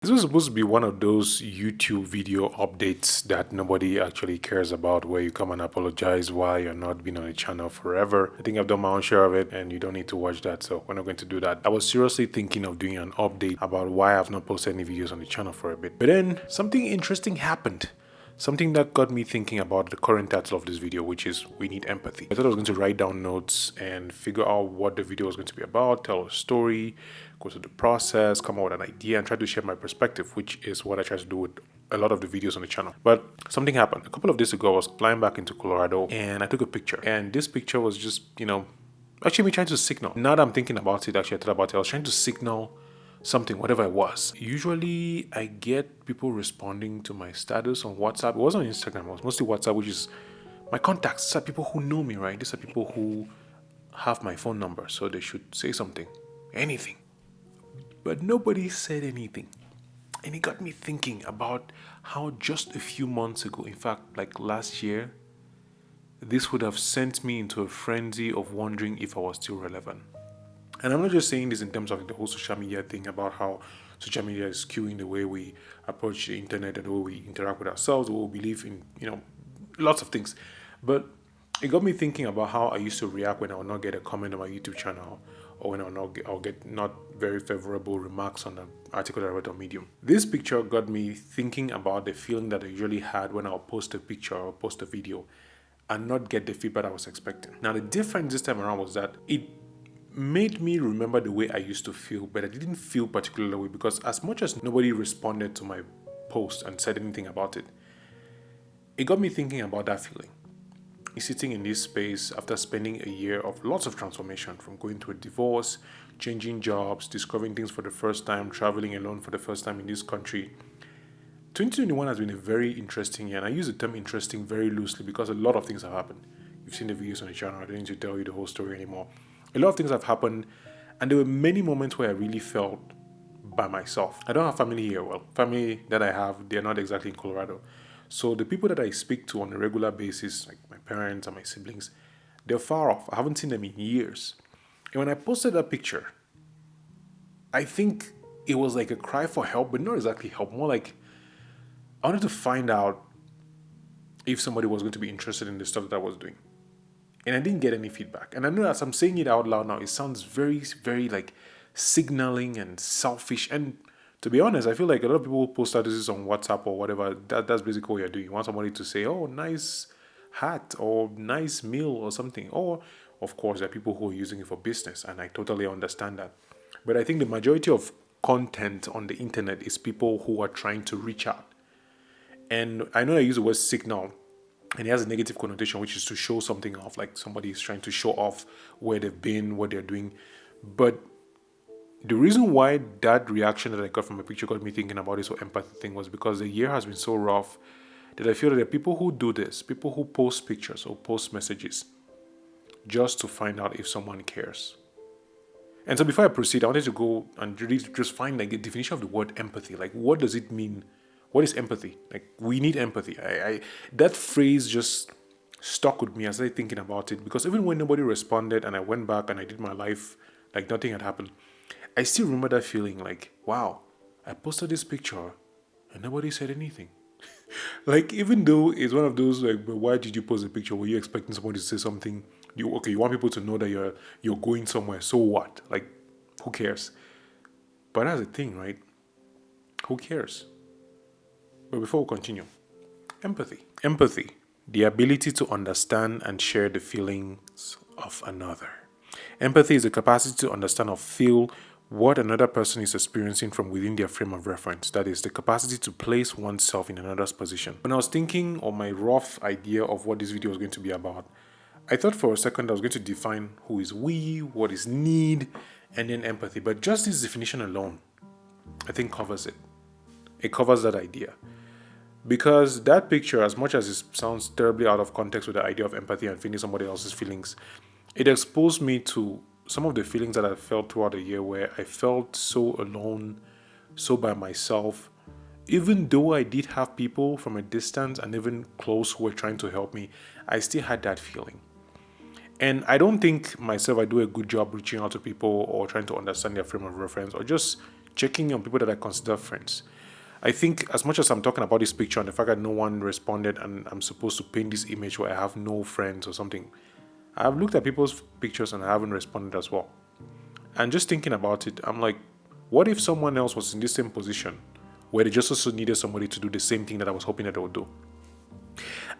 This was supposed to be one of those YouTube video updates that nobody actually cares about, where you come and apologize why you're not been on the channel forever. I think I've done my own share of it and you don't need to watch that, so we're not going to do that. I was seriously thinking of doing an update about why I've not posted any videos on the channel for a bit. But then something interesting happened. Something that got me thinking about the current title of this video, which is We Need Empathy. I thought I was going to write down notes and figure out what the video was going to be about, tell a story, go through the process, come up with an idea, and try to share my perspective, which is what I try to do with a lot of the videos on the channel. But something happened. A couple of days ago, I was flying back into Colorado and I took a picture. And this picture was just, actually me trying to signal. Now that I'm thinking about it, actually I thought about it, I was trying to signal something, whatever it was. Usually I get people responding to my status on WhatsApp. It wasn't on Instagram, it was mostly WhatsApp, which is my contacts. These are people who know me, right? These are people who have my phone number, so they should say something, anything. But nobody said anything. And it got me thinking about how just a few months ago, in fact, like last year, this would have sent me into a frenzy of wondering if I was still relevant. And I'm not just saying this in terms of the whole social media thing about how social media is skewing the way we approach the internet and the way we interact with ourselves, the way we believe in, lots of things. But it got me thinking about how I used to react when I would not get a comment on my YouTube channel, or when I'll get not very favorable remarks on an article that I read on Medium. This picture got me thinking about the feeling that I usually had when I'll post a picture or post a video and not get the feedback I was expecting. Now, the difference this time around was that it made me remember the way I used to feel, but I didn't feel particularly way, because as much as nobody responded to my post and said anything about it, it got me thinking about that feeling. Sitting in this space after spending a year of lots of transformation, from going through a divorce, changing jobs, discovering things for the first time, traveling alone for the first time in this country. 2021 has been a very interesting year, and I use the term interesting very loosely because a lot of things have happened. You've seen the videos on the channel, I don't need to tell you the whole story anymore. A lot of things have happened, and there were many moments where I really felt by myself. I don't have family here. Well, family that I have, they're not exactly in Colorado. So the people that I speak to on a regular basis, like my parents and my siblings, they're far off. I haven't seen them in years. And when I posted that picture, I think it was like a cry for help, but not exactly help. More like I wanted to find out if somebody was going to be interested in the stuff that I was doing. And I didn't get any feedback. And I know as I'm saying it out loud now, it sounds very, very like signaling and selfish. And to be honest, I feel like a lot of people post statuses on WhatsApp or whatever. That's basically what you're doing. You want somebody to say, oh, nice hat or nice meal or something. Or, of course, there are people who are using it for business. And I totally understand that. But I think the majority of content on the internet is people who are trying to reach out. And I know I use the word signal, and it has a negative connotation, which is to show something off, like somebody is trying to show off where they've been, what they're doing. But the reason why that reaction that I got from a picture got me thinking about this whole empathy thing was because the year has been so rough that I feel that there are people who do this, people who post pictures or post messages just to find out if someone cares. And so before I proceed, I wanted to go and really just find like the definition of the word empathy. Like, what does it mean? What is empathy? Like, we need empathy. That phrase just stuck with me as I was thinking about it, because even when nobody responded and I went back and I did my life like nothing had happened, I still remember that feeling like, wow, I posted this picture and nobody said anything. Like, even though it's one of those like, but why did you post the picture? Were you expecting somebody to say something? You want people to know that you're going somewhere. So what? Like, who cares? But that's the thing, right? Who cares? But before we continue, empathy. Empathy, the ability to understand and share the feelings of another. Empathy is the capacity to understand or feel what another person is experiencing from within their frame of reference. That is, the capacity to place oneself in another's position. When I was thinking on my rough idea of what this video was going to be about, I thought for a second I was going to define who is we, what is need, and then empathy. But just this definition alone, I think covers it. It covers that idea. Because that picture, as much as it sounds terribly out of context with the idea of empathy and feeling somebody else's feelings, it exposed me to some of the feelings that I felt throughout the year, where I felt so alone, so by myself. Even though I did have people from a distance and even close who were trying to help me, I still had that feeling. And I don't think myself I do a good job reaching out to people or trying to understand their frame of reference or just checking on people that I consider friends. I think as much as I'm talking about this picture and the fact that no one responded and I'm supposed to paint this image where I have no friends or something, I've looked at people's pictures and I haven't responded as well. And just thinking about it, I'm like, what if someone else was in the same position where they just also needed somebody to do the same thing that I was hoping that they would do?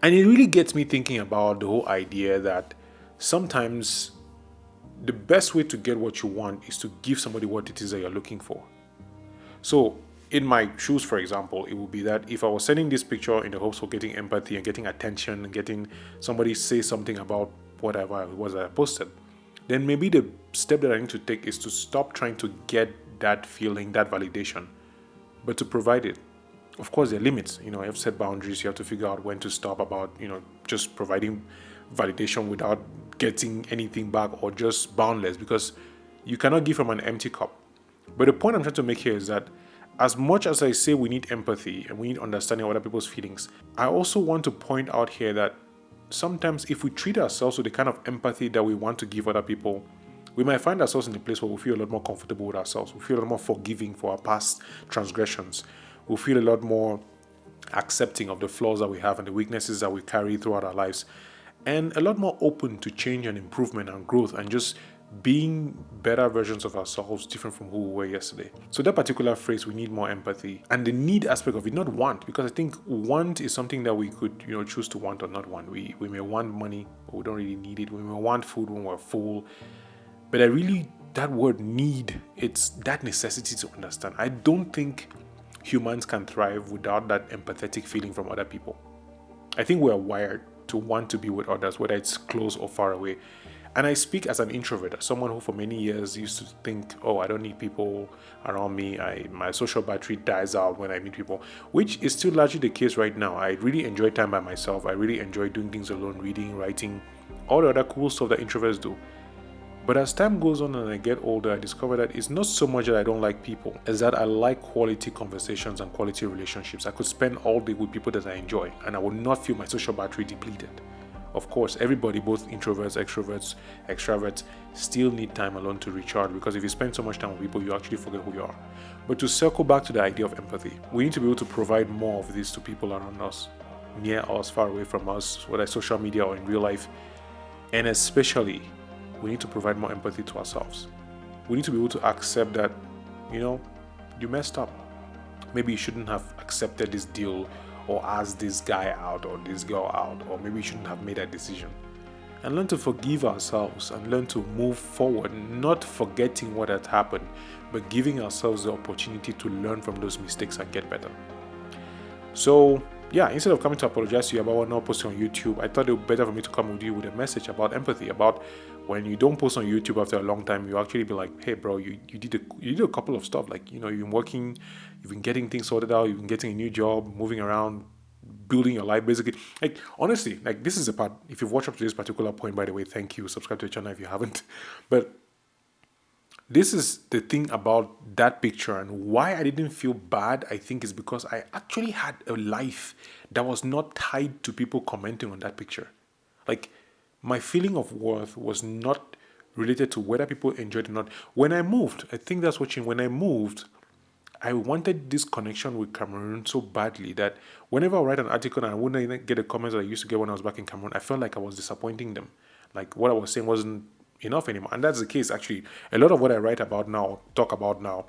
And it really gets me thinking about the whole idea that sometimes the best way to get what you want is to give somebody what it is that you're looking for. So in my shoes, for example, it would be that if I was sending this picture in the hopes of getting empathy and getting attention and getting somebody say something about whatever it was that I posted, then maybe the step that I need to take is to stop trying to get that feeling, that validation, but to provide it. Of course, there are limits. You have to set boundaries. You have to figure out when to stop about, just providing validation without getting anything back, or just boundless, because you cannot give from an empty cup. But the point I'm trying to make here is that as much as I say we need empathy and we need understanding of other people's feelings, I also want to point out here that sometimes if we treat ourselves with the kind of empathy that we want to give other people, we might find ourselves in a place where we feel a lot more comfortable with ourselves. We feel a lot more forgiving for our past transgressions. We feel a lot more accepting of the flaws that we have and the weaknesses that we carry throughout our lives, and a lot more open to change and improvement and growth and just being better versions of ourselves, different from who we were yesterday. So that particular phrase, we need more empathy, and the need aspect of it, not want, because I think want is something that we could choose to want or not want. We may want money, but we don't really need it. We may want food when we're full, but that word need, it's that necessity to understand. I don't think humans can thrive without that empathetic feeling from other people. I think we're wired to want to be with others, whether it's close or far away. And I speak as an introvert, as someone who for many years used to think, I don't need people around me. My social battery dies out when I meet people, which is still largely the case right now. I really enjoy time by myself. I really enjoy doing things alone, reading, writing, all the other cool stuff that introverts do. But as time goes on and I get older, I discover that it's not so much that I don't like people, it's that I like quality conversations and quality relationships. I could spend all day with people that I enjoy, and I would not feel my social battery depleted. Of course, everybody, both introverts, extroverts, extraverts, still need time alone to recharge, because if you spend so much time with people, you actually forget who you are. But to circle back to the idea of empathy, we need to be able to provide more of this to people around us, near us, far away from us, whether it's social media or in real life. And especially, we need to provide more empathy to ourselves. We need to be able to accept that, you messed up. Maybe you shouldn't have accepted this deal or asked this guy out or this girl out, or maybe you shouldn't have made that decision. And learn to forgive ourselves and learn to move forward, not forgetting what had happened, but giving ourselves the opportunity to learn from those mistakes and get better. So, instead of coming to apologize to you about what not posting on YouTube, I thought it would be better for me to come with you with a message about empathy, about when you don't post on YouTube after a long time, you actually be like, hey bro, you did a couple of stuff, like, you've been working, you've been getting things sorted out, you've been getting a new job, moving around, building your life, basically. Like, honestly, like, this is the part, if you've watched up to this particular point, by the way, thank you, subscribe to the channel if you haven't. But this is the thing about that picture, and why I didn't feel bad, I think, is because I actually had a life that was not tied to people commenting on that picture. Like, my feeling of worth was not related to whether people enjoyed it or not. When I moved, I think that's watching, when I moved, I wanted this connection with Cameroon so badly that whenever I write an article and I wouldn't even get the comments that I used to get when I was back in Cameroon, I felt like I was disappointing them. Like, what I was saying wasn't enough anymore. And that's the case, actually. A lot of what I write about now, talk about now,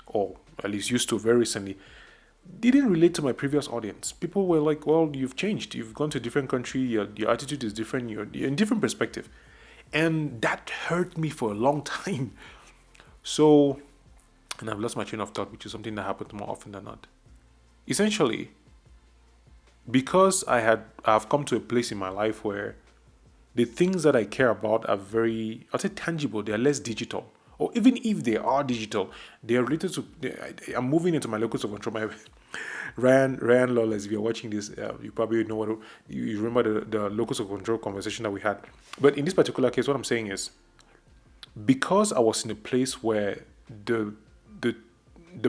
or at least used to very recently, didn't relate to my previous audience. People were like, well, you've changed. You've gone to a different country. Your attitude is different. You're in a different perspective. And that hurt me for a long time. So, and I've lost my train of thought, which is something that happens more often than not. Essentially, because I've come to a place in my life where the things that I care about are very, I'll say, tangible. They're less digital. Or even if they are digital, they are related to, I'm moving into my locus of control. My Ryan Lawless, if you're watching this, you probably know you remember the locus of control conversation that we had. But in this particular case, what I'm saying is, because I was in a place where the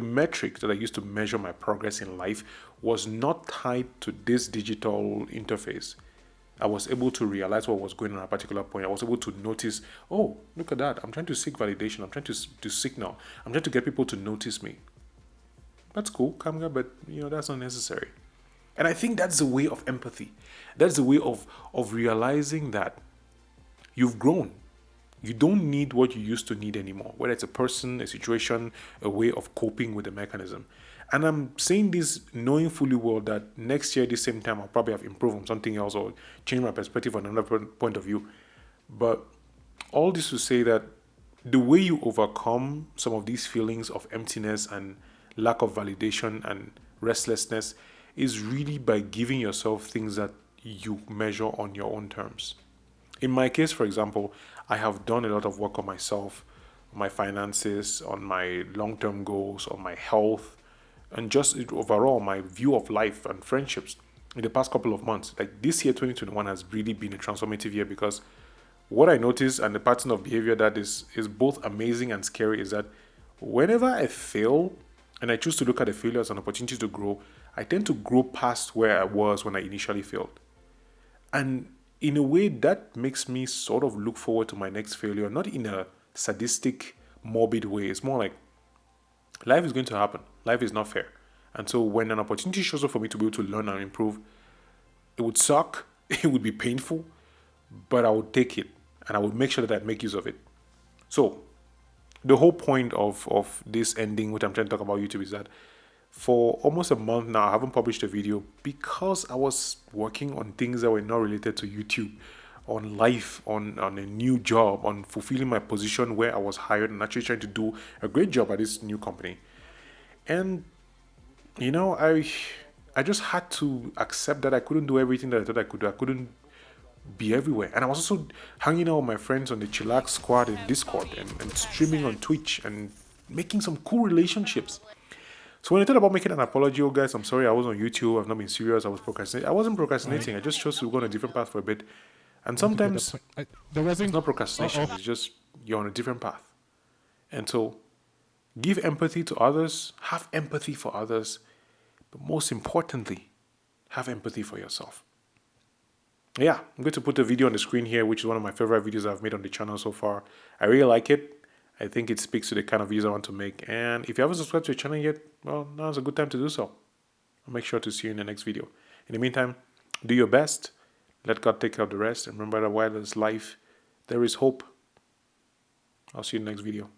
metric that I used to measure my progress in life was not tied to this digital interface, I was able to realize what was going on at a particular point. I was able to notice, oh, look at that. I'm trying to seek validation. I'm trying to signal. I'm trying to get people to notice me. That's cool, Kamga, but that's not necessary. And I think that's the way of empathy. That's the way of realizing that you've grown. You don't need what you used to need anymore, whether it's a person, a situation, a way of coping with a mechanism. And I'm saying this knowing fully well that next year, at the same time, I'll probably have improved on something else or change my perspective on another point of view. But all this to say that the way you overcome some of these feelings of emptiness and lack of validation and restlessness is really by giving yourself things that you measure on your own terms. In my case, for example, I have done a lot of work on myself, on my finances, on my long-term goals, on my health, and just overall my view of life and friendships in the past couple of months. Like this year, 2021, has really been a transformative year because what I noticed and the pattern of behavior that is both amazing and scary is that whenever I fail and I choose to look at the failure as an opportunity to grow, I tend to grow past where I was when I initially failed. And in a way, that makes me sort of look forward to my next failure, not in a sadistic, morbid way. It's more like life is going to happen. Life is not fair. And so when an opportunity shows up for me to be able to learn and improve, it would suck, it would be painful, but I would take it and I would make sure that I make use of it. So the whole point of this ending, which I'm trying to talk about YouTube, is that for almost a month now, I haven't published a video because I was working on things that were not related to YouTube, on life, on a new job, on fulfilling my position where I was hired and actually trying to do a great job at this new company. And, I just had to accept that I couldn't do everything that I thought I could do. I couldn't be everywhere. And I was also hanging out with my friends on the Chillax squad in Discord and streaming on Twitch and making some cool relationships. So when I thought about making an apology, oh guys, I'm sorry I was on YouTube. I've not been serious. I was procrastinating. I wasn't procrastinating. I just chose to go on a different path for a bit. And sometimes it's not procrastination. It's just you're on a different path. And so give empathy to others. Have empathy for others. But most importantly, have empathy for yourself. Yeah, I'm going to put a video on the screen here, which is one of my favorite videos I've made on the channel so far. I really like it. I think it speaks to the kind of videos I want to make. And if you haven't subscribed to the channel yet, well, now's a good time to do so. I'll make sure to see you in the next video. In the meantime, do your best. Let God take care of the rest. And remember that while there's life, there is hope. I'll see you in the next video.